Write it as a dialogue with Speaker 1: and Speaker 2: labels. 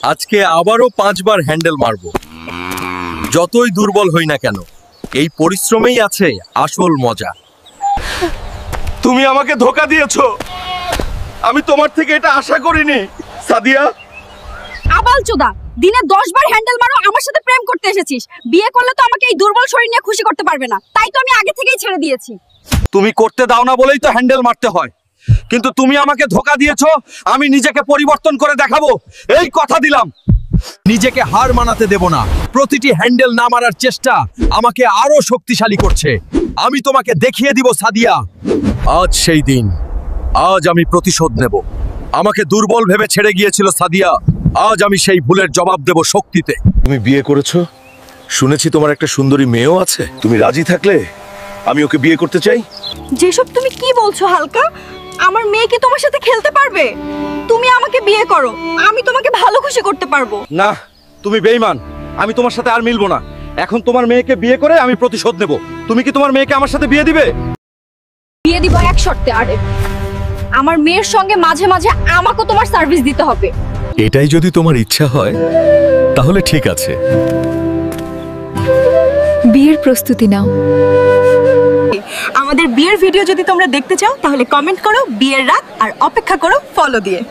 Speaker 1: আজকে আবারও 5 বার হ্যান্ডেল মারবো। যতই দুর্বল হই না কেন, এই পরিশ্রমেই আছে আসল মজা।
Speaker 2: তুমি আমাকে ধোঁকা দিয়েছো, আমি তোমার থেকে এটা আশা করিনি সাদিয়া।
Speaker 3: আবালচোদা, দিনে 10 বার হ্যান্ডেল মারো, আমার সাথে প্রেম করতে এসেছিস। বিয়ে করলে তো আমাকে এই দুর্বল শরীর নিয়ে খুশি করতে পারবে না, তাই তো আমি আগে থেকেই ছেড়ে দিয়েছি।
Speaker 2: তুমি করতে দাও না বলেই তো হ্যান্ডেল মারতে হয়, কিন্তু তুমি আমাকে ধোঁকা দিয়েছো। আমি নিজেকে পরিবর্তন করে দেখাবো, এই কথা দিলাম।
Speaker 1: নিজেকে হার মানাতে দেব না। প্রতিটি হ্যান্ডেল না মারার চেষ্টা আমাকে আরো শক্তিশালী করছে। আমি তোমাকে দেখিয়ে দিব সাদিয়া। আজ সেই দিন, আজ আমি প্রতিশোধ নেব। আমাকে দুর্বল ভেবে ছেড়ে গিয়েছিল সাদিয়া, আজ আমি সেই ভুলের জবাব দেব শক্তিতে।
Speaker 2: তুমি বিয়ে করেছো, শুনেছি তোমার একটা সুন্দরী মেয়েও আছে। তুমি রাজি থাকলে আমি ওকে বিয়ে করতে চাই।
Speaker 3: যেসব তুমি কি বলছো হালকা? আমার মেয়ে কি তোমার সাথে খেলতে পারবে? তুমি আমাকে বিয়ে করো, আমি তোমাকে ভালো খুশি করতে পারবো।
Speaker 2: না, তুমি বেঈমান। আমি তোমার সাথে আর মিলবো না। এখন তোমার মেয়েকে বিয়ে করে আমি প্রতিশোধ নেব। তুমি কি তোমার মেয়েকে আমার সাথে বিয়ে দিবে?
Speaker 3: বিয়ে দিব এক শর্তে। আরে আমার মেয়ের সঙ্গে মাঝে মাঝে আমাকে তোমার সার্ভিস দিতে হবে।
Speaker 1: এটাই যদি তোমার ইচ্ছা হয় তাহলে ঠিক আছে।
Speaker 4: বিয়ের প্রস্তুতি নাও।
Speaker 3: আমাদের বিয়ের ভিডিও যদি তোমরা দেখতে চাও তাহলে কমেন্ট করো বিয়ের রাত, আর অপেক্ষা করো ফলো দিয়ে।